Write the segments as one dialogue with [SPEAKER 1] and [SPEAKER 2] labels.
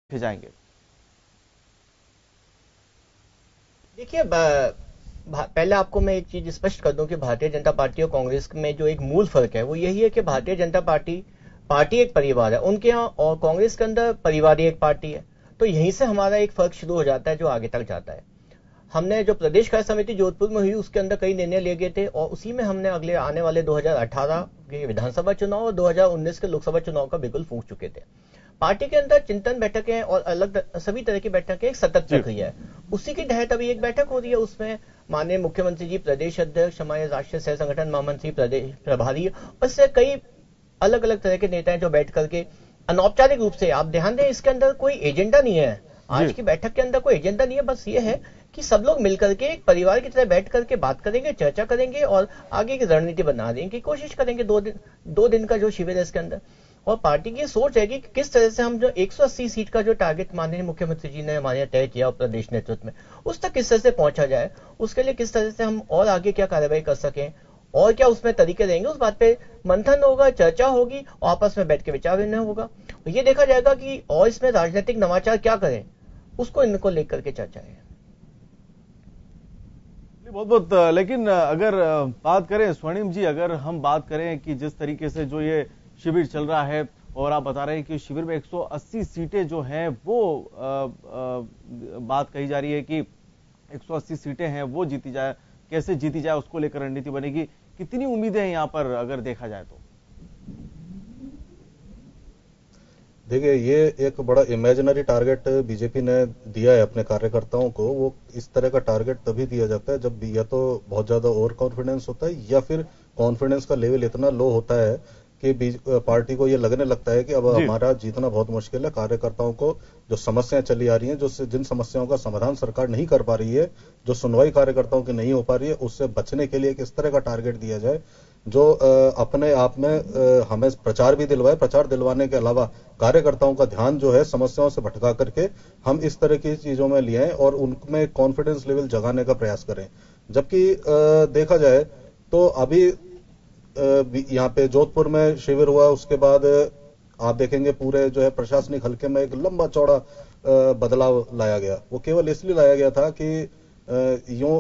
[SPEAKER 1] जाएंगे।
[SPEAKER 2] देखिए, पहले आपको मैं एक चीज स्पष्ट कर दूं कि भारतीय जनता पार्टी और कांग्रेस में जो एक मूल फर्क है वो यही है कि भारतीय जनता पार्टी पार्टी एक परिवार है उनके यहाँ, और कांग्रेस के अंदर परिवार एक पार्टी है। तो यहीं से हमारा एक फर्क शुरू हो जाता है जो आगे तक जाता है। हमने जो प्रदेश कार्य समिति जोधपुर में हुई उसके अंदर कई निर्णय लिए गए थे और उसी में हमने अगले आने वाले 2018 के विधानसभा चुनाव और 2019 के लोकसभा चुनाव का बिल्कुल फूंक चुके थे। पार्टी के अंदर चिंतन बैठकें और अलग सभी तरह की बैठकें एक सतत प्रक्रिया है। उसी की तहत अभी एक बैठक हो रही है, उसमें माननीय मुख्यमंत्री जी, प्रदेश अध्यक्ष, हमारे राष्ट्रीय सह संगठन महामंत्री, प्रदेश प्रभारी और से कई अलग अलग तरह के नेता हैं जो बैठ करके अनौपचारिक रूप से, आप ध्यान दें इसके अंदर कोई एजेंडा नहीं है, आज की बैठक के अंदर कोई एजेंडा नहीं है, बस ये है कि सब लोग मिलकर के एक परिवार की तरह बैठ करके बात करेंगे, चर्चा करेंगे और आगे की रणनीति बनाने की कोशिश करेंगे। 2 दिन का जो शिविर है इसके अंदर, और पार्टी की सोच है कि किस तरह से हम जो 180 सीट का जो टारगेट माननीय मुख्यमंत्री जी ने हमारे यहाँ तय किया और प्रदेश नेतृत्व में, उस तक किस तरह से पहुंचा जाए, उसके लिए किस तरह से हम और आगे क्या कार्रवाई कर सकें और क्या उसमें तरीके रहेंगे, उस बात पे मंथन होगा, चर्चा होगी और आपस में बैठ के विचार विनिमय होगा। ये देखा जाएगा कि और इसमें राजनीतिक नवाचार क्या करें, उसको इनको लेकर के चर्चा है।
[SPEAKER 1] बहुत बहुत, लेकिन अगर बात करें स्वर्णिम जी, अगर हम बात करें कि जिस तरीके से जो ये शिविर चल रहा है और आप बता रहे हैं कि शिविर में 180 सीटें जो हैं वो बात कही जा रही है कि 180 सीटें हैं वो जीती जाए, कैसे जीती जाए उसको लेकर रणनीति बनेगी। कितनी उम्मीदें हैं यहाँ पर अगर देखा जाए तो?
[SPEAKER 3] देखिए, ये एक बड़ा इमेजिनरी टारगेट बीजेपी ने दिया है अपने कार्यकर्ताओं को। वो इस तरह का टारगेट तभी दिया जाता है जब या तो बहुत ज्यादा ओवर कॉन्फिडेंस होता है या फिर कॉन्फिडेंस का लेवल इतना लो होता है कि पार्टी को ये लगने लगता है कि अब हमारा जीतना बहुत मुश्किल है। कार्यकर्ताओं को जो समस्याएं चली आ रही हैं, जिन समस्याओं का समाधान सरकार नहीं कर पा रही है, जो सुनवाई कार्यकर्ताओं की नहीं हो पा रही है, उससे बचने के लिए किस तरह का टारगेट दिया जाए जो अपने आप में हमें प्रचार भी दिलवाए। प्रचार दिलवाने के अलावा कार्यकर्ताओं का ध्यान जो है समस्याओं से भटका करके हम इस तरह की चीजों में लिए आए और उनमें कॉन्फिडेंस लेवल जगाने का प्रयास करें। जबकि देखा जाए तो अभी यहाँ पे जोधपुर में शिविर हुआ, उसके बाद आप देखेंगे पूरे जो है प्रशासनिक हलके में एक लंबा चौड़ा बदलाव लाया गया। वो केवल इसलिए लाया गया था कि यूं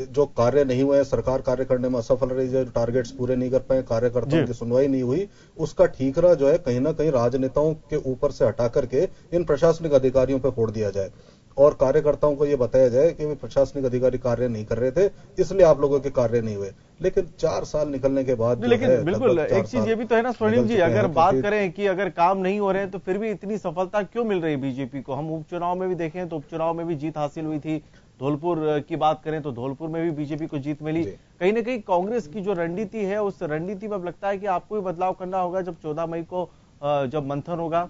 [SPEAKER 3] जो कार्य नहीं हुए, सरकार कार्य करने में असफल रही है, टारगेट्स पूरे नहीं कर पाए, कार्यकर्ताओं की सुनवाई नहीं हुई, उसका ठीकरा जो है कहीं ना कहीं राजनेताओं के ऊपर से हटा करके इन प्रशासनिक अधिकारियों पर फोड़ दिया जाए और कार्यकर्ताओं को यह बताया जाए कि वे प्रशासनिक अधिकारी कार्य नहीं कर रहे थे, इसलिए आप लोगों के कार्य नहीं हुए। लेकिन 4 साल निकलने के बाद
[SPEAKER 1] लेकिन बिल्कुल एक चीज ये भी तो है ना स्वर्णिम जी, अगर बात करें कि अगर काम नहीं हो रहे हैं तो फिर भी इतनी सफलता क्यों मिल रही है बीजेपी को? हम उपचुनाव में भी देखें तो उपचुनाव में भी जीत हासिल हुई थी। धौलपुर की बात करें तो धौलपुर में भी बीजेपी को जीत मिली। कहीं ना कहीं कांग्रेस की जो रणनीति है उस रणनीति में लगता है कि आपको भी बदलाव करना होगा जब 14 मई को जब मंथन होगा।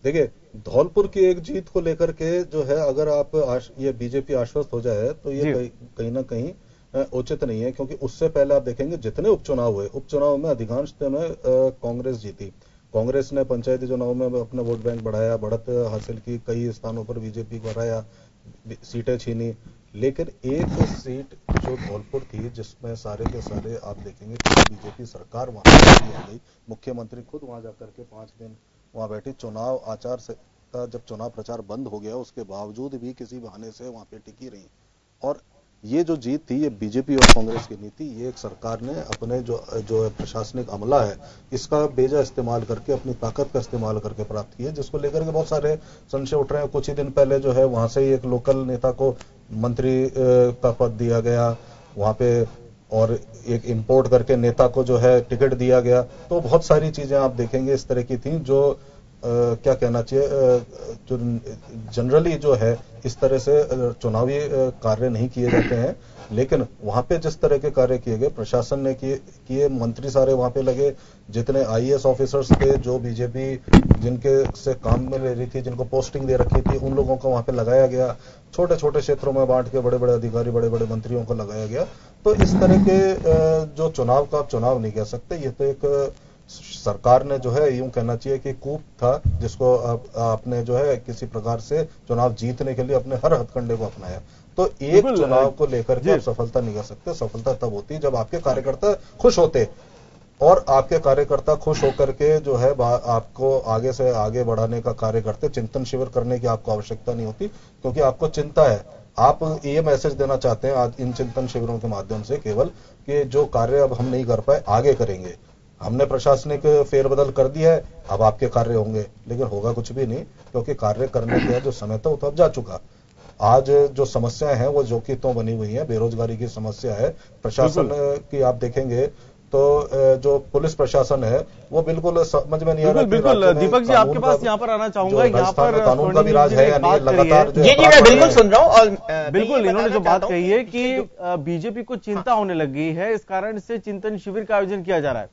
[SPEAKER 3] देखिए, धौलपुर की एक जीत को लेकर के जो है अगर आप ये बीजेपी आश्वस्त हो जाए तो ये कहीं ना कहीं उचित नहीं है, क्योंकि उससे पहले आप देखेंगे जितने उपचुनाव हुए, उपचुनाव में अधिकांशतः में कांग्रेस जीती। कांग्रेस ने पंचायती चुनाव में अपना वोट बैंक बढ़ाया, बढ़त हासिल की, कई स्थानों पर बीजेपी को हराया, सीटें छीनी। लेकिन एक सीट जो धौलपुर थी जिसमें सारे के सारे आप देखेंगे बीजेपी सरकार वहां हो गई, मुख्यमंत्री खुद वहां जाकर के 5 दिन वहां बैठी। चुनाव आचार संहिता जब चुनाव प्रचार बंद हो गया उसके बावजूद भी किसी बहाने से वहां पे टिकी रही। और ये जो जीत थी ये बीजेपी और कांग्रेस की नीति, ये एक सरकार ने अपने जो प्रशासनिक अमला है इसका बेजा इस्तेमाल करके, अपनी ताकत का इस्तेमाल करके प्राप्त की है, जिसको लेकर के बहुत सारे संशय उठ रहे हैं। कुछ ही दिन पहले जो है वहां से एक लोकल नेता को मंत्री का पद दिया गया वहां पे, और एक इंपोर्ट करके नेता को जो है टिकट दिया गया। तो बहुत सारी चीजें आप देखेंगे इस तरह की थी जो क्या कहना चाहिए, जो जनरली जो है इस तरह से चुनावी कार्य नहीं किए जाते हैं। लेकिन वहां पे जिस तरह के कार्य किए गए, प्रशासन ने किए, मंत्री सारे वहां पे लगे, जितने आईएएस ऑफिसर्स थे जो बीजेपी जिनके से काम में ले रही थी, जिनको पोस्टिंग दे रखी थी, उन लोगों को वहां पे लगाया गया। छोटे छोटे क्षेत्रों में बांट के बड़े बड़े अधिकारी, बड़े बड़े मंत्रियों को लगाया गया। तो इस तरह के जो चुनाव का आप चुनाव नहीं कह सकते, ये तो एक सरकार ने जो है यूं कहना चाहिए कि कूप था, जिसको आपने जो है किसी प्रकार से चुनाव जीतने के लिए अपने हर हथकंडे को अपनाया। तो एक चुनाव को लेकर के आप सफलता नहीं कर सकते। सफलता तब होती जब आपके कार्यकर्ता खुश होते और आपके कार्यकर्ता खुश होकर के जो है आपको आगे से आगे बढ़ाने का कार्य करते। चिंतन शिविर करने की आपको आवश्यकता नहीं होती, क्योंकि आपको चिंता है। आप ये मैसेज देना चाहते हैं आज इन चिंतन शिविरों के माध्यम से केवल कि जो कार्य अब हम नहीं कर पाए आगे करेंगे। हमने प्रशासनिक फेरबदल कर दिया है, अब आपके कार्य होंगे, लेकिन होगा कुछ भी नहीं, क्योंकि कार्य करने का जो समय था वो तो अब जा चुका। आज जो समस्याएं हैं वो जो कि तो बनी हुई है, बेरोजगारी की समस्या है, प्रशासन की आप देखेंगे तो जो पुलिस प्रशासन है वो बिल्कुल समझ में नहीं आ रहा।
[SPEAKER 1] बिल्कुल दीपक जी, आपके पास यहाँ पर आना चाहूंगा। यहाँ पर
[SPEAKER 3] कानून का भी राज है या नहीं, लगातार
[SPEAKER 2] जी मैं बिल्कुल सुन रहा हूँ। और
[SPEAKER 1] बिल्कुल इन्होंने जो बात कही है कि बीजेपी को चिंता होने लग गई है, इस कारण से चिंतन शिविर का आयोजन किया जा रहा है।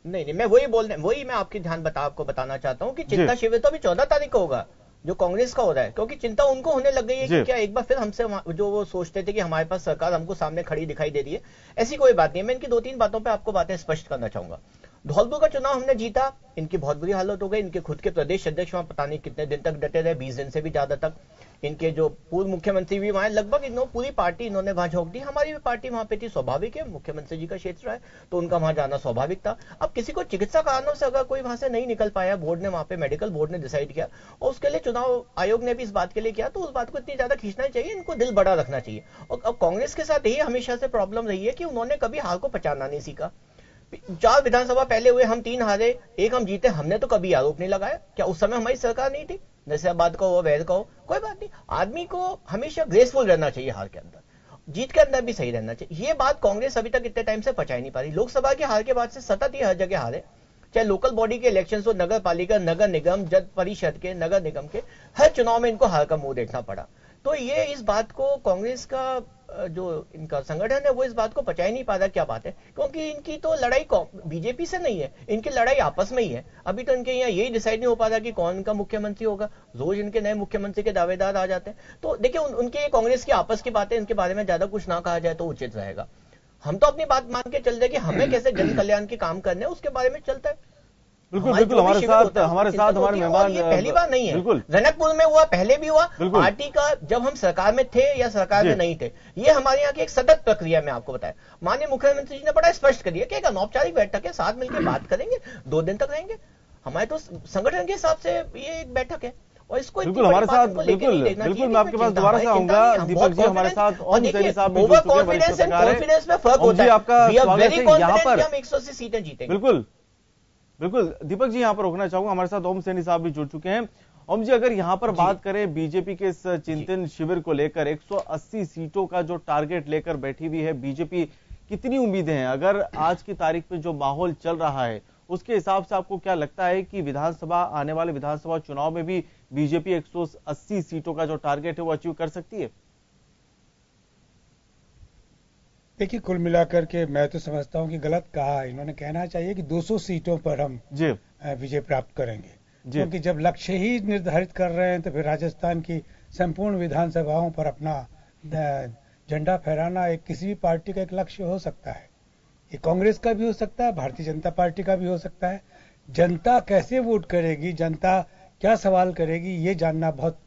[SPEAKER 2] नहीं, मैं वही मैं आपको बताना चाहता हूँ कि चिंता शिविर तो अभी 14 तारीख को होगा, जो कांग्रेस का हो रहा है, क्योंकि चिंता उनको होने लग गई है कि क्या एक बार फिर हमसे जो वो सोचते थे कि हमारे पास सरकार हमको सामने खड़ी दिखाई दे रही है, ऐसी कोई बात नहीं है। मैं इनकी 2-3 बातों पे आपको बातें स्पष्ट करना चाहूंगा। धौलपुर का चुनाव हमने जीता, इनकी बहुत बुरी हालत हो गई। इनके खुद के प्रदेश अध्यक्ष वहां पता नहीं कितने दिन तक डटे रहे, 20 दिन से भी ज्यादा तक। इनके जो पूर्व मुख्यमंत्री भी वहां, लगभग पूरी पार्टी इन्होंने वहां झोंक दी। हमारी भी पार्टी वहां पे थी, स्वाभाविक है, मुख्यमंत्री जी का क्षेत्र है तो उनका वहां जाना स्वाभाविक था। अब किसी को चिकित्सा कारणों से अगर कोई वहां से नहीं निकल पाया, बोर्ड ने वहां पे मेडिकल बोर्ड ने डिसाइड किया और उसके लिए चुनाव आयोग ने भी इस बात के लिए किया, तो उस बात को इतनी ज्यादा खींचना चाहिए, इनको दिल बड़ा रखना चाहिए। और अब कांग्रेस के साथ यही हमेशा से प्रॉब्लम रही है कि उन्होंने कभी हार को पहचानना नहीं सीखा। 4 विधानसभा पहले हुए, हम 3 हारे, 1 हम जीते, हमने तो कभी आरोप नहीं लगाया। क्या उस समय हमारी सरकार नहीं थी? नसीबाबाद का हो, वैद का हो, कोई बात नहीं। आदमी को हमेशा ग्रेसफुल रहना चाहिए, हार के अंदर, जीत के अंदर भी सही रहना चाहिए। ये बात कांग्रेस अभी तक इतने टाइम से पचा नहीं पा रही। लोकसभा के हार के बाद से सतत ही हर जगह हारे, चाहे लोकल बॉडी के इलेक्शन हो, नगर पालिका, नगर निगम, जन परिषद के, नगर निगम के, हर चुनाव में इनको हार का मुंह देखना पड़ा। तो ये इस बात को कांग्रेस का जो इनका संगठन है वो इस बात को पचा ही नहीं पा रहा क्या बात है, क्योंकि इनकी तो लड़ाई बीजेपी से नहीं है, इनकी लड़ाई आपस में ही है। अभी तो इनके यहाँ यही डिसाइड नहीं हो पा रहा कि कौन का मुख्यमंत्री होगा। रोज इनके नए मुख्यमंत्री के दावेदार आ जाते हैं। तो देखिए उनके कांग्रेस की आपस की बातें, इनके बारे में ज्यादा कुछ ना कहा जाए तो उचित रहेगा। हम तो अपनी बात मान के चल रहे कि हमें कैसे जन कल्याण के काम करने हैं उसके बारे में चलता है।
[SPEAKER 1] बिल्कुल हमारे साथ हमारे मेहमान,
[SPEAKER 2] ये पहली बार नहीं है,
[SPEAKER 1] बिल्कुल
[SPEAKER 2] जनकपुर में हुआ, पहले भी हुआ, पार्टी का जब हम सरकार में थे या सरकार में नहीं थे, ये हमारे यहाँ की एक सतत प्रक्रिया में आपको बताया। माननीय मुख्यमंत्री जी ने बड़ा स्पष्ट कर दिया कि एक अनौपचारिक बैठक है, साथ मिलकर बात करेंगे, 2 दिन तक रहेंगे। हमारे तो संगठन के हिसाब से ये एक बैठक है और इसको
[SPEAKER 1] बिल्कुल हमारे साथ बिल्कुल मैं आपके पास दोबारा से आऊंगा। दीपक जी हमारे साथ ओम सैनी साहब भी जुड़ चुके हैं, वरिष्ठ पत्रकार हैं।
[SPEAKER 2] कॉन्फिडेंस में फर्क होता है,
[SPEAKER 1] आपका स्वागत है यहाँ पर।
[SPEAKER 2] हम 180 सीटें जीतेंगे।
[SPEAKER 1] बिल्कुल दीपक जी यहाँ पर रोकना चाहूंगा, हमारे साथ ओम सैनी साहब भी जुड़ चुके हैं। ओम जी, अगर यहाँ पर बात करें बीजेपी के इस चिंतन शिविर को लेकर, 180 सीटों का जो टारगेट लेकर बैठी हुई है बीजेपी, कितनी उम्मीदें हैं? अगर आज की तारीख में जो माहौल चल रहा है उसके हिसाब से आपको क्या लगता है कि आने वाले विधानसभा चुनाव में भी बीजेपी 180 सीटों का जो टारगेट है वो अचीव कर सकती है?
[SPEAKER 4] देखिए, कुल मिलाकर के मैं तो समझता हूं कि गलत कहा। इन्होंने कहना चाहिए कि 200 सीटों पर हम विजय प्राप्त करेंगे, क्योंकि जब लक्ष्य ही निर्धारित कर रहे हैं तो फिर राजस्थान की संपूर्ण विधानसभाओं पर अपना झंडा फहराना एक किसी भी पार्टी का एक लक्ष्य हो सकता है। ये कांग्रेस का भी हो सकता है, भारतीय जनता पार्टी का भी हो सकता है। जनता कैसे वोट करेगी, जनता क्या सवाल करेगी, ये जानना बहुत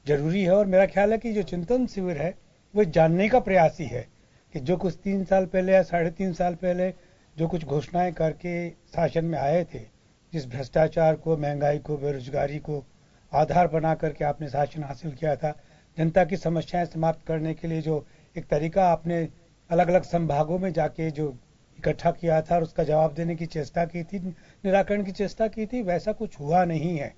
[SPEAKER 4] जरूरी है। और मेरा ख्याल है कि जो चिंतन शिविर है वो जानने का प्रयास ही है कि जो कुछ 3 साल पहले या 3.5 साल पहले जो कुछ घोषणाएं करके शासन में आए थे, जिस भ्रष्टाचार को, महंगाई को, बेरोजगारी को आधार बना करके आपने शासन हासिल किया था, जनता की समस्याएं समाप्त करने के लिए जो एक तरीका आपने अलग अलग संभागों में जाके जो इकट्ठा किया था और उसका जवाब देने की चेष्टा की थी, निराकरण की चेष्टा की थी, वैसा कुछ हुआ नहीं है।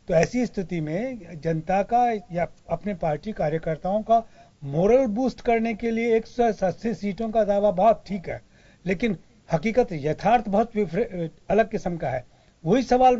[SPEAKER 4] तो ऐसी स्थिति में जनता का या अपने पार्टी कार्यकर्ताओं का मोरल बूस्ट करने के लिए 180 सीटों का दावा बहुत ठीक है, लेकिन हकीकत यथार्थ बहुत अलग किस्म का है। वही सवाल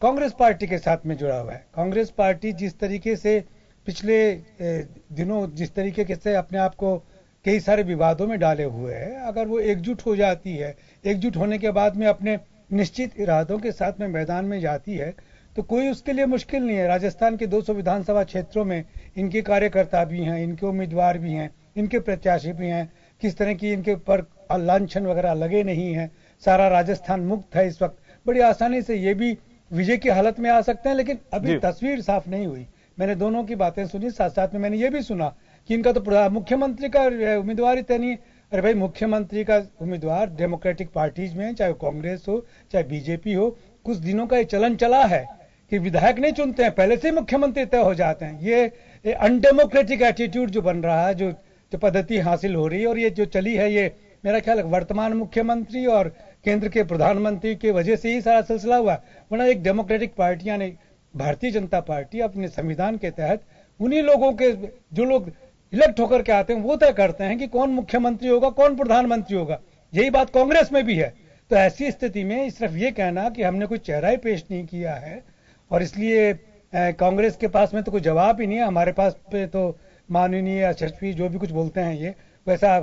[SPEAKER 4] कांग्रेस पार्टी के साथ में जुड़ा हुआ है। कांग्रेस पार्टी जिस तरीके से पिछले दिनों जिस तरीके से अपने आप को कई सारे विवादों में डाले हुए है, अगर वो एकजुट हो जाती है, एकजुट होने के बाद में अपने निश्चित इरादों के साथ में मैदान में जाती है, तो कोई उसके लिए मुश्किल नहीं है। राजस्थान के 200 विधानसभा क्षेत्रों में इनके कार्यकर्ता भी हैं, इनके उम्मीदवार भी हैं, इनके प्रत्याशी भी हैं, किस तरह की इनके ऊपर लांछन वगैरह लगे नहीं हैं। सारा राजस्थान मुक्त है इस वक्त, बड़ी आसानी से ये भी विजय की हालत में आ सकते हैं। लेकिन अभी तस्वीर साफ नहीं हुई। मैंने दोनों की बातें सुनी, साथ साथ में मैंने ये भी सुना कि इनका तो मुख्यमंत्री का उम्मीदवार ही तय नहीं, अरे भाई, मुख्यमंत्री का उम्मीदवार डेमोक्रेटिक पार्टीज में, चाहे कांग्रेस हो चाहे बीजेपी हो, कुछ दिनों का ये चलन चला है कि विधायक नहीं चुनते हैं, पहले से ही मुख्यमंत्री तय हो जाते हैं। ये अनडेमोक्रेटिक एटीट्यूड जो बन रहा है, जो पद्धति हासिल हो रही है, और ये जो चली है, ये मेरा ख्याल है वर्तमान मुख्यमंत्री और केंद्र के प्रधानमंत्री की वजह से ही सारा सिलसिला हुआ। वरना एक डेमोक्रेटिक पार्टियां ने, भारतीय जनता पार्टी अपने संविधान के तहत उन्हीं लोगों के, जो लोग इलेक्ट होकर के आते हैं, वो तय करते हैं कि कौन मुख्यमंत्री होगा, कौन प्रधानमंत्री होगा। यही बात कांग्रेस में भी है। तो ऐसी स्थिति में सिर्फ ये कहना कि हमने कोई चेहरा ही पेश नहीं किया है और इसलिए कांग्रेस के पास में तो कोई जवाब ही नहीं है, हमारे पास पे तो माननीय यशस्वी जो भी कुछ बोलते हैं ये वैसा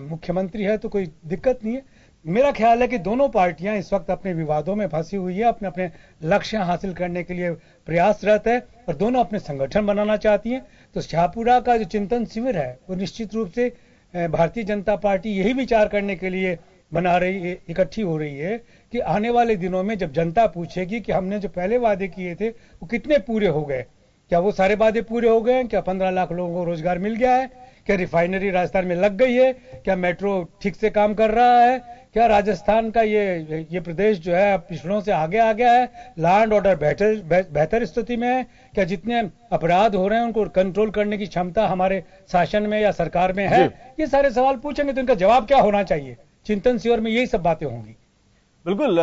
[SPEAKER 4] मुख्यमंत्री है, तो कोई दिक्कत नहीं है। मेरा ख्याल है कि दोनों पार्टियां इस वक्त अपने विवादों में फंसी हुई है, अपने अपने लक्ष्य हासिल करने के लिए प्रयासरत है और दोनों अपने संगठन बनाना चाहती हैं। तो शाहपुरा का जो चिंतन शिविर है वो निश्चित रूप से भारतीय जनता पार्टी यही विचार करने के लिए बना रही है, इकट्ठी हो रही है कि आने वाले दिनों में जब जनता पूछेगी कि हमने जो पहले वादे किए थे वो कितने पूरे हो गए, क्या वो सारे वादे पूरे हो गए हैं, क्या 15 लाख लोगों को रोजगार मिल गया है, क्या रिफाइनरी राजस्थान में लग गई है, क्या मेट्रो ठीक से काम कर रहा है, क्या राजस्थान का ये प्रदेश जो है पिछड़ों से आगे आ गया है, लैंड ऑर्डर बेहतर स्थिति में है, क्या जितने अपराध हो रहे हैं उनको कंट्रोल करने की क्षमता हमारे शासन में या सरकार में है। ये सारे सवाल पूछेंगे तो इनका जवाब क्या होना चाहिए। चिंतन शिविर में यही सब बातें होंगी।
[SPEAKER 1] बिल्कुल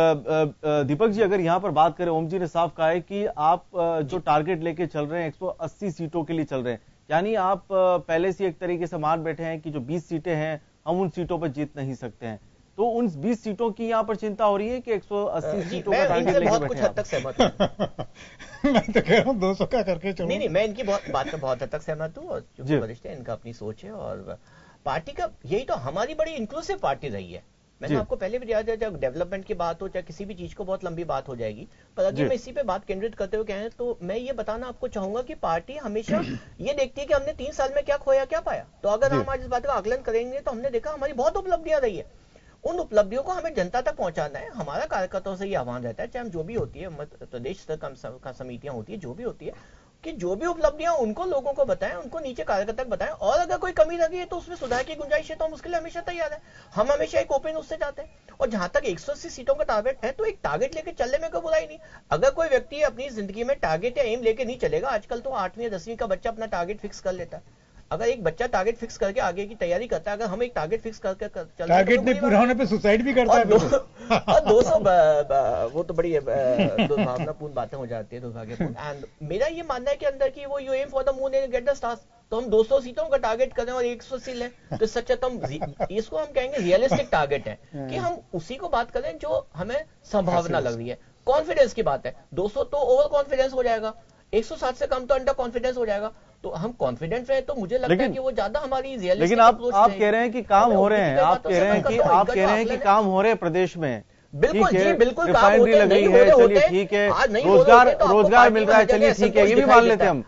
[SPEAKER 1] दीपक जी, अगर यहां पर बात करें, ओम जी ने साफ कहा है कि आप जो टारगेट लेके चल रहे हैं 180 सीटों के लिए चल रहे हैं, यानी आप पहले से एक तरीके से मान बैठे हैं कि जो 20 सीटें हैं हम उन सीटों पर जीत नहीं सकते हैं। तो उन 20 सीटों की यहाँ पर चिंता हो रही है कि 180 सीटों का टारगेट लेके बैठे हैं।
[SPEAKER 2] कुछ हद तक सहमत हूं।
[SPEAKER 4] मैं तो कह रहा हूं 200 का करके चलो।
[SPEAKER 2] नहीं, मैं इनकी बात में बहुत हद तक सहमत हूं और जो वरिष्ठ है इनका अपनी सोच है और पार्टी का यही तो हमारी बड़ी इंक्लूसिव पार्टी रही है। मैंने आपको पहले भी याद है, जब डेवलपमेंट की बात हो चाहे किसी भी चीज को बहुत लंबी बात हो जाएगी, पर अगर मैं इसी पे बात केंद्रित करते हुए कहें तो मैं ये बताना आपको चाहूंगा कि पार्टी हमेशा ये देखती है कि हमने 3 साल में क्या खोया क्या पाया। तो अगर हम आज इस बात का आकलन करेंगे तो हमने देखा हमारी बहुत उपलब्धियां रही है। उन उपलब्धियों को हमें जनता तक पहुंचाना है। हमारा कार्यकर्ताओं से ये आह्वान रहता है, चाहे हम जो भी होती है प्रदेश स्तर का समितियां होती है, जो भी होती है, कि जो भी उपलब्धियां उनको लोगों को बताएं, उनको नीचे कार्यकर्ता तक बताएं और अगर कोई कमी लगी है तो उसमें सुधार की गुंजाइश है तो हम उसके लिए हमेशा तैयार है। हम हमेशा एक ओपन उससे जाते हैं। और जहां तक 180 सीटों का टारगेट है तो एक टारगेट लेके चलने में कोई बुराई नहीं। अगर कोई व्यक्ति अपनी जिंदगी में टारगेट या एम लेके नहीं चलेगा, आजकल तो 8वीं या 10वीं का बच्चा अपना टारगेट फिक्स कर लेता है। अगर एक बच्चा टारगेट फिक्स करके आगे की तैयारी करता है, अगर हम एक टारगेट फिक्स करके
[SPEAKER 4] टारगेट नहीं पूरा होने पे सुसाइड भी करता है
[SPEAKER 2] और 200 वो तो बड़ी दुर्भावनापूर्ण बातें हो जाती है, दुर्भाग्यपूर्ण। एंड मेरा ये मानना है कि अंदर की वो you aim for the moon and get the stars, तो हम 200 सीटों का टारगेट करें और 180 लें तो सच्चा इसको हम कहेंगे रियलिस्टिक टारगेट है कि हम उसी को बात करें जो हमें संभावना लग रही है। कॉन्फिडेंस की बात है, 200 तो ओवर कॉन्फिडेंस हो जाएगा, 160 से कम तो अंडर कॉन्फिडेंस हो जाएगा। तो हम कॉन्फिडेंट रहे तो मुझे लगता है कि वो ज्यादा हमारी रियलिस्टिक।
[SPEAKER 1] लेकिन आप कह रहे हैं कि काम हो रहे हैं, आप कह रहे हैं कि काम हो रहे हैं प्रदेश में।
[SPEAKER 2] बिल्कुल जी, बिल्कुल काम
[SPEAKER 1] रिफाइनरी लग रही है, चलिए ठीक है, रोजगार मिल रहा है, चलिए ठीक है, ये भी मान लेते हैं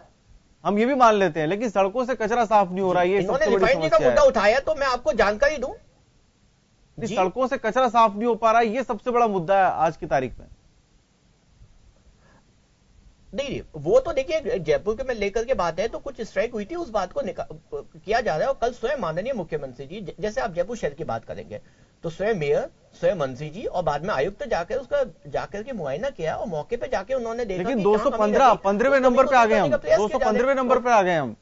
[SPEAKER 1] हम ये भी मान लेते हैं, लेकिन सड़कों से कचरा साफ नहीं हो रहा है, ये सबसे बड़ी समस्या है।
[SPEAKER 2] का मुद्दा उठाया तो मैं आपको जानकारी दूं,
[SPEAKER 1] सड़कों से कचरा साफ नहीं हो पा रहा है, ये सबसे बड़ा मुद्दा है आज की तारीख में।
[SPEAKER 2] नहीं, वो तो देखिए जयपुर के में लेकर के बात है तो कुछ स्ट्राइक हुई थी, उस बात को किया जा रहा है। और कल स्वयं माननीय मुख्यमंत्री जी, जैसे आप जयपुर शहर की बात करेंगे तो स्वयं मेयर, स्वयं मंत्री जी और बाद में आयुक्त जाकर के मुआयना किया और मौके पे जाके उन्होंने देखा।
[SPEAKER 1] लेकिन 215वें नंबर पे आ गए हम, 215वें नंबर पे आ गए हम।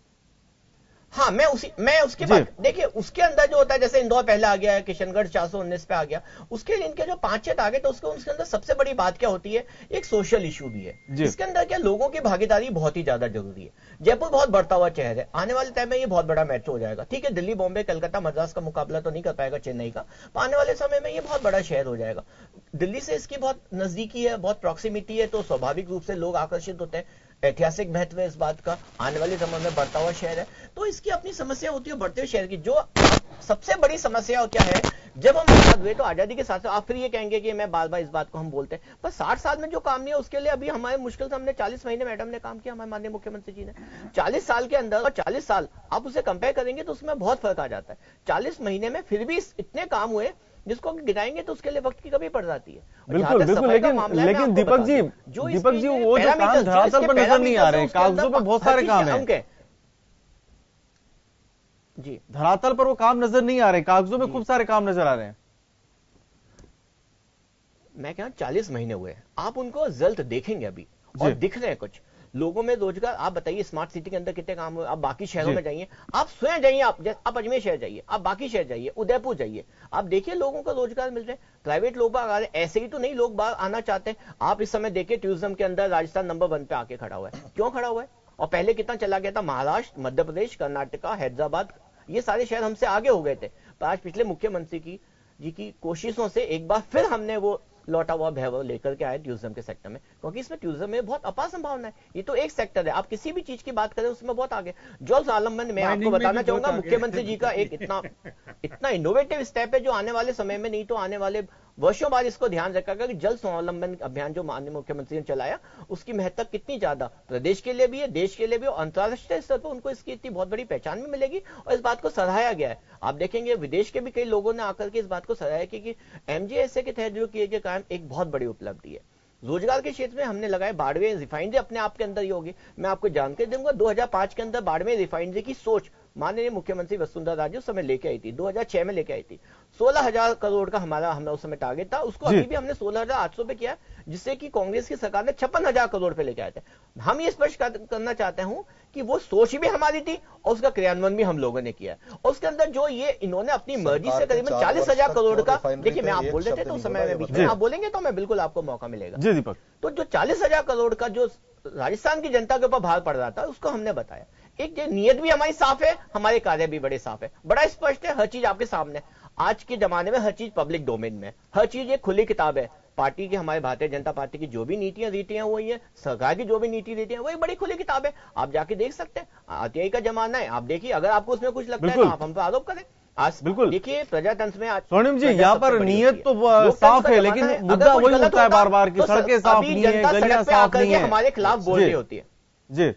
[SPEAKER 2] हाँ, मैं उसके बाद देखिए उसके अंदर जो होता है, जैसे इंदौर पहले आ गया है, किशनगढ़ 419 पे आ गया, उसके इनके जो 5-6 टारगेट है उसके अंदर सबसे बड़ी बात क्या होती है, एक सोशल इशू भी है। इसके अंदर क्या लोगों की भागीदारी बहुत ही ज्यादा जरूरी है। जयपुर बहुत बढ़ता हुआ शहर है, आने वाले टाइम में ये बहुत बड़ा मेट्रो हो जाएगा। ठीक है, दिल्ली, बॉम्बे, कलकत्ता, मद्रास का मुकाबला तो नहीं कर पाएगा चेन्नई का, आने वाले समय में ये बहुत बड़ा शहर हो जाएगा। दिल्ली से इसकी बहुत नजदीकी है, बहुत प्रॉक्सिमिटी है, तो स्वाभाविक रूप से लोग आकर्षित होते हैं। ऐतिहासिक महत्व है इस बात का, आने वाले समय में बढ़ता हुआ शहर है, तो इसकी अपनी समस्या होती है बढ़ते हुए शहर की। जो सबसे बड़ी समस्या क्या है, जब हम आजाद हुए तो आजादी के साथ आप फिर ये कहेंगे कि मैं बार बार इस बात को हम बोलते हैं, पर 60 साल में जो काम नहीं है उसके लिए अभी हमारे मुश्किल से हमने 40 महीने मैडम ने काम किया, हमारे माननीय मुख्यमंत्री जी ने 40 साल के अंदर, और 40 साल आप उसे कंपेयर करेंगे तो उसमें बहुत फर्क आ जाता है। 40 महीने में फिर भी इतने काम हुए जिसको गिनाएंगे तो उसके लिए वक्त की कमी पड़ जाती है।
[SPEAKER 1] बिल्कुल, लेकिन दीपक जी वो जो काम धरातल पर नजर नहीं आ रहे, कागजों पे बहुत सारे काम हैं।
[SPEAKER 2] जी,
[SPEAKER 1] धरातल पर वो काम नजर नहीं आ रहे, कागजों में खूब सारे काम नजर आ रहे हैं।
[SPEAKER 2] मैं क्या 40 महीने हुए, आप उनको जल्द देखेंगे अभी, और दिख रहे हैं कुछ लोगों में रोजगार। आप बताइए स्मार्ट सिटी के अंदर कितने काम हुए। आप बाकी शहरों में जाइए, आप स्वयं जाइए, आप अजमेर शहर जाइए, आप बाकी शहर जाइए, उदयपुर जाइए, आप देखिए लोगों को रोजगार मिल रहे हैं। प्राइवेट लोग बाग आ रहे हैं, ऐसे ही तो नहीं लोग बाग आना चाहते हैं। आप इस समय देखिए टूरिज्म के अंदर राजस्थान नंबर 1 पे आके खड़ा हुआ है। क्यों खड़ा हुआ है? और पहले कितना चला गया था? महाराष्ट्र, मध्य प्रदेश, कर्नाटका, हैदराबाद, ये सारे शहर हमसे आगे हो गए थे। पर आज पिछले मुख्यमंत्री जी की कोशिशों से एक बार फिर हमने वो लौटा हुआ वैभव लेकर के आए टूरिज्म के सेक्टर में, क्योंकि इसमें टूरिज्म में बहुत अपार संभावना है। ये तो एक सेक्टर है, आप किसी भी चीज की बात करें उसमें बहुत आगे। जॉल्स आलमगीर, मैं आपको बताना चाहूंगा मुख्यमंत्री जी का एक इतना इनोवेटिव स्टेप है जो आने वाले समय में, नहीं तो आने वाले वर्षों बाद इसको ध्यान रखा कि जल स्वावलंबन अभियान जो माननीय मुख्यमंत्री ने चलाया, उसकी महत्ता कितनी ज्यादा प्रदेश के लिए भी है, देश के लिए भी, और अंतर्राष्ट्रीय स्तर पर उनको इसकी इतनी बहुत बड़ी पहचान भी मिलेगी। और इस बात को सराहाया गया है। आप देखेंगे विदेश के भी कई लोगों ने आकर के इस बात को सराहाया कि एमजीएसए के तहत जो किए गए काम एक बहुत बड़ी उपलब्धि है। रोजगार के क्षेत्र में हमने लगाए बाड़मेर रिफाइनरी अपने आप के अंदर ही होगी। मैं आपको जानकारी दूंगा 2005 के अंदर बाड़मेर रिफाइनरी की सोच माननीय मुख्यमंत्री वसुंधरा राजे उस समय लेके आई थी, 2006 में लेके आई थी। 16,000 करोड़ का हमने उस समय टारगेट था, उसको अभी भी हमने 16,800 पे किया, जिससे कि कांग्रेस की सरकार ने 56,000 करोड़ पे लेके आए थे। हम ये स्पष्ट करना चाहते हूं कि वो सोच भी हमारी थी और उसका क्रियान्वयन भी हम लोगों ने किया। और उसके अंदर जो ये इन्होंने अपनी मर्जी से करीबन 40,000 करोड़ का, देखिए मैं आप बोल रहे थे तो उस समय में बीच में आप बोलेंगे तो मैं बिल्कुल आपको मौका मिलेगा।
[SPEAKER 1] जी दीपक,
[SPEAKER 2] तो जो 40,000 करोड़ का जो राजस्थान की जनता के ऊपर भार पड़ रहा था, उसको हमने बताया। एक नीयत भी हमारी साफ है, हमारे कार्य भी बड़े साफ है, बड़ा स्पष्ट है, हर चीज आपके सामने। आज के जमाने में हर चीज पब्लिक डोमेन में, हर चीज एक खुली किताब है। पार्टी की, हमारे भारतीय जनता पार्टी की जो भी नीतियां रीतियां वही है, सरकार की जो भी नीति रीतियां वही बड़ी खुली किताब है। आप जाके देख सकते हैं, आरटीआई का जमाना है, आप देखिए, अगर आपको उसमें कुछ लगता है तो आप हम पर आरोप करें। आज
[SPEAKER 1] बिल्कुल
[SPEAKER 2] देखिए प्रजातंत्र में आज
[SPEAKER 1] स्वर्णिम जी यहाँ पर नियत तो साफ है, लेकिन मुद्दा वही होता है बार बार की सड़कें साफ नहीं है, गलियां साफ नहीं है,
[SPEAKER 2] हमारे खिलाफ बोल रही होती है।
[SPEAKER 1] जी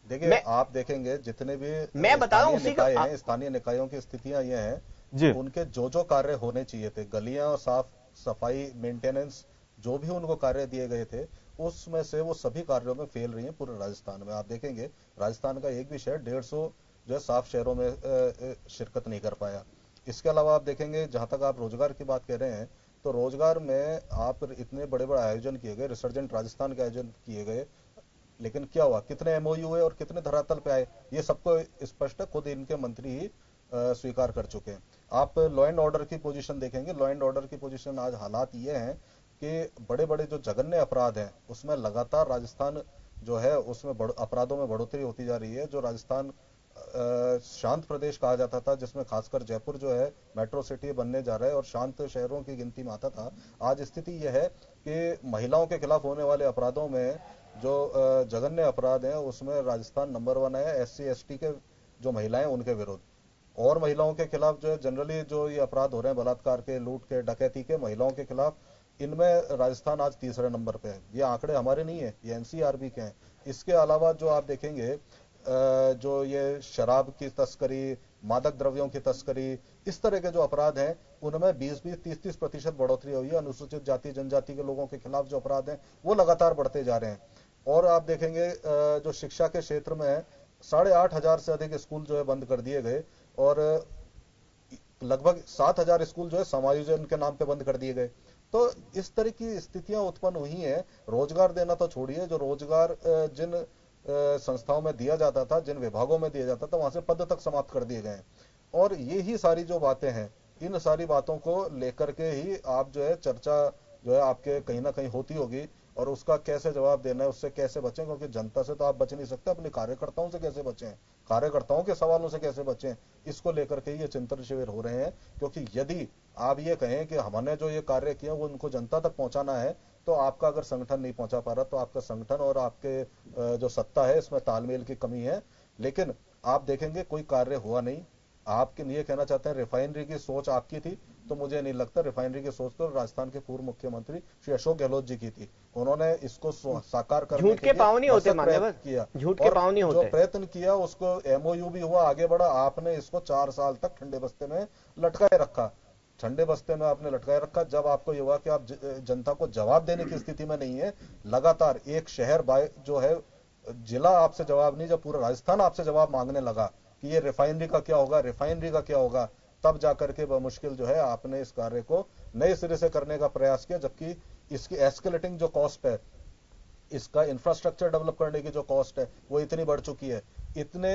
[SPEAKER 3] देखिए, आप देखेंगे जितने भी
[SPEAKER 2] मैं बता रहा हूं उसी का
[SPEAKER 3] स्थानीय निकायों की स्थितियां ये हैं, उनके जो कार्य होने चाहिए थे, गलियां और साफ सफाई, मेंटेनेंस, जो भी उनको कार्य दिए गए थे, उसमें से वो सभी कार्यों में फेल रही है पूरे राजस्थान में। आप देखेंगे राजस्थान का एक भी शहर 150 जो है साफ शहरों में शिरकत नहीं कर पाया। इसके अलावा आप देखेंगे, जहां तक आप रोजगार की बात कह रहे हैं, तो रोजगार में आप इतने बड़े बड़े आयोजन किए गए, रिसर्जेंट राजस्थान के आयोजन किए गए, लेकिन क्या हुआ? कितने एमओयू हुए और कितने धरातल पे आए? ये सबको स्पष्ट है, खुद इनके मंत्री ही स्वीकार कर चुके हैं। आप लॉ एंड ऑर्डर की पोजीशन देखेंगे, लॉ एंड ऑर्डर की पोजीशन आज हालात ये हैं कि बड़े बड़े जो जघन्य अपराध हैं उसमें लगातार राजस्थान जो है उसमें अपराधों में बढ़ोतरी होती जा रही है। जो राजस्थान शांत प्रदेश कहा जाता था, जिसमें खासकर जयपुर जो है मेट्रो सिटी बनने जा रहा है और शांत शहरों की गिनती में आता था, आज स्थिति यह है कि महिलाओं के खिलाफ होने वाले अपराधों में जो जघन्य अपराध हैं उसमें राजस्थान नंबर 1 है। SC ST के जो महिलाएं उनके विरुद्ध, और महिलाओं के खिलाफ जो है जनरली जो ये अपराध हो रहे हैं, बलात्कार के, लूट के, डकैती के, महिलाओं के खिलाफ, इनमें राजस्थान आज तीसरे नंबर पे है। ये आंकड़े हमारे नहीं है, ये NCRB के हैं। इसके अलावा जो आप देखेंगे जो ये शराब की तस्करी, मादक द्रव्यों की तस्करी, इस तरह के जो अपराध हैं उनमें 20-20, 30-30% बढ़ोतरी हुई है। अनुसूचित जाति जनजाति के लोगों के खिलाफ जो अपराध हैं वो लगातार बढ़ते जा रहे हैं। और आप देखेंगे जो शिक्षा के क्षेत्र में 8,500 से अधिक स्कूल जो है बंद कर दिए गए और लगभग 7,000 स्कूल जो है समायोजन के नाम पे बंद कर दिए गए। तो इस तरह की स्थितियां उत्पन्न हुई हैं। रोजगार देना तो छोड़िए, जो रोजगार जिन संस्थाओं में दिया जाता था, जिन विभागों में दिया जाता था, वहां से पद तक समाप्त कर दिए गए। और ये ही सारी जो बातें हैं, इन सारी बातों को लेकर के ही आप जो है चर्चा जो है आपके कहीं ना कहीं होती होगी, और उसका कैसे जवाब देना है, उससे कैसे बचें, क्योंकि जनता से तो आप बच नहीं सकते, अपने कार्यकर्ताओं से कैसे बचें, कार्यकर्ताओं के सवालों से कैसे बचें, इसको लेकर के ये चिंतन शिविर हो रहे हैं। क्योंकि यदि आप ये कहें कि हमने जो ये कार्य किया वो उनको जनता तक पहुंचाना है, तो आपका अगर संगठन नहीं पहुंचा पा रहा, तो आपका संगठन और आपके जो सत्ता है इसमें तालमेल की कमी है। लेकिन आप देखेंगे कोई कार्य हुआ नहीं। आपके लिए कहना चाहते हैं रिफाइनरी की सोच आपकी थी, तो मुझे नहीं लगता। रिफाइनरी की सोच तो राजस्थान के पूर्व मुख्यमंत्री श्री अशोक गहलोत जी की थी। उन्होंने इसको साकार करने
[SPEAKER 2] के लिए प्रयत्न
[SPEAKER 3] किया,
[SPEAKER 2] झूठ के पाँव नहीं होते,
[SPEAKER 3] जो प्रयत्न किया उसको MOU भी हुआ, आगे बढ़ा। आपने इसको 4 साल तक ठंडे बस्ते में लटकाए रखा, ठंडे बस्ते में आपने लटकाए रखा। जब आपको ये हुआ कि आप जनता को जवाब देने की स्थिति में नहीं है, लगातार एक शहर जो है जिला आपसे जवाब नहीं, जब पूरा राजस्थान आपसे जवाब मांगने लगा, कि ये रिफाइनरी का क्या होगा, तब जाकर के बमुश्किल जो है आपने इस कार्य को नए सिरे से करने का प्रयास किया, जबकि इसकी एस्केलेटिंग जो कॉस्ट है, इसका इंफ्रास्ट्रक्चर डेवलप करने की जो कॉस्ट है वो इतनी बढ़ चुकी है। इतने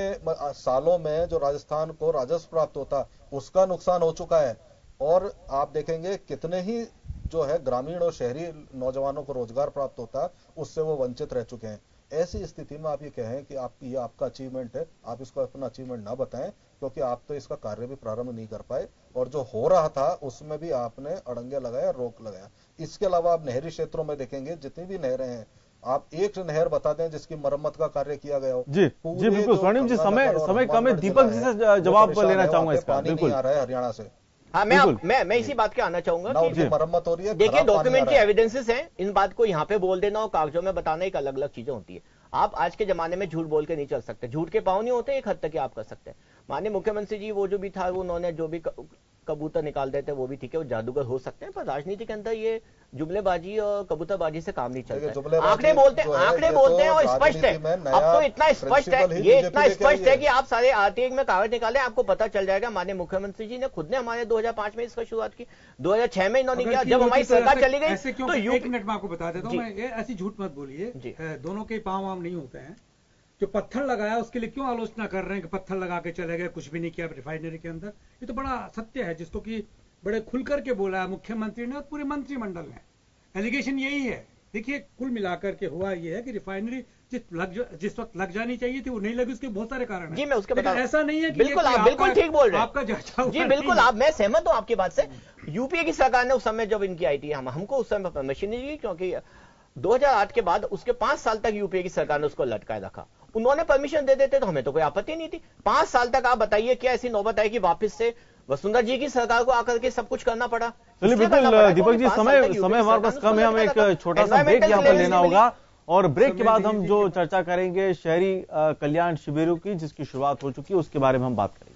[SPEAKER 3] सालों में जो राजस्थान को राजस्व प्राप्त होता उसका नुकसान हो चुका है, और आप देखेंगे कितने ही जो है ग्रामीण और शहरी नौजवानों को रोजगार प्राप्त होता, उससे वो वंचित रह चुके हैं। ऐसी स्थिति में आप ये कहें कि ये आपका अचीवमेंट है, आप इसको अपना अचीवमेंट ना बताएं, क्योंकि आप तो इसका कार्य भी प्रारंभ नहीं कर पाए, और जो हो रहा था उसमें भी आपने अड़ंगे लगाया, रोक लगाया। इसके अलावा आप नहरी क्षेत्रों में देखेंगे, जितनी भी नहरें हैं, आप एक नहर बता दें जिसकी मरम्मत का कार्य किया गया हो।
[SPEAKER 1] जी बिल्कुल स्वर्णिम जी, समय कम है, दीपक जी से जवाब लेना चाहूंगा इसका।
[SPEAKER 3] पानी नहीं आ रहा है हरियाणा से।
[SPEAKER 2] हाँ, मैं इसी बात के आना चाहूंगा कि
[SPEAKER 3] मरम्मत हो रही है।
[SPEAKER 2] देखिए, डॉक्यूमेंट्री एविडेंसेस हैं, इन बात को यहाँ पे बोल देना और कागजों में बताना एक अलग अलग चीजें होती है। आप आज के जमाने में झूठ बोल के नहीं चल सकते, झूठ के पाँव नहीं होते, एक हद तक आप कर सकते हैं। माननीय मुख्यमंत्री जी वो जो भी था, उन्होंने जो भी कबूतर निकाल देते वो भी ठीक है, वो जादूगर हो सकते हैं, पर राजनीति के अंदर ये जुमलेबाजी और कबूतरबाजी से काम नहीं चलता। आंकड़े बोलते हैं और स्पष्ट है, अब तो इतना स्पष्ट है, ये इतना स्पष्ट है कि आप सारे आरटीआई में कागज निकाले, आपको पता चल जाएगा। माननीय मुख्यमंत्री जी ने खुद ने हमारे 2005 में इसका शुरुआत की, 2006 में इन्होंने किया, जब हमारी सरकार चली गई तो
[SPEAKER 5] एक मिनट में आपको बता देता हूँ, ऐसी झूठ मत बोलिए, दोनों के पांव वाम नहीं होते हैं। जो पत्थर लगाया उसके लिए क्यों आलोचना कर रहे हैं कि पत्थर लगा के चले गए, कुछ भी नहीं किया रिफाइनरी के अंदर? ये तो बड़ा सत्य है, जिसको कि बड़े खुल करके बोला है मुख्यमंत्री ने और पूरे मंत्रिमंडल ने। एलिगेशन यही है। देखिए, कुल मिलाकर के हुआ ये है कि रिफाइनरी जिस वक्त लग जानी चाहिए थी वो नहीं लगी, उसके बहुत सारे कारण हैं।
[SPEAKER 2] जी मैं उसके बता,
[SPEAKER 5] ऐसा नहीं है कि
[SPEAKER 2] बिल्कुल आप बिल्कुल ठीक बोल रहे हैं,
[SPEAKER 5] आपका
[SPEAKER 2] जी बिल्कुल मैं सहमत हूं आपकी बात से। यूपीए की सरकार ने उस समय जब इनकी आई थी, हमको उस समय परमिशन नहीं दी, क्योंकि 2008 के बाद उसके 5 साल तक यूपीए की सरकार ने उसको लटकाए रखा। उन्होंने परमिशन दे देते तो हमें तो कोई आपत्ति नहीं थी। 5 साल तक आप बताइए क्या ऐसी नौबत आई कि वापस से वसुंधरा जी की सरकार को आकर के सब कुछ करना पड़ा?
[SPEAKER 1] चलिए बिल्कुल दीपक जी, समय हमारे पास कम है, हमें एक छोटा सा ब्रेक यहाँ पर लेना होगा, और ब्रेक के बाद हम जो चर्चा करेंगे शहरी कल्याण शिविरों की, जिसकी शुरुआत हो चुकी है, उसके बारे में हम बात करेंगे।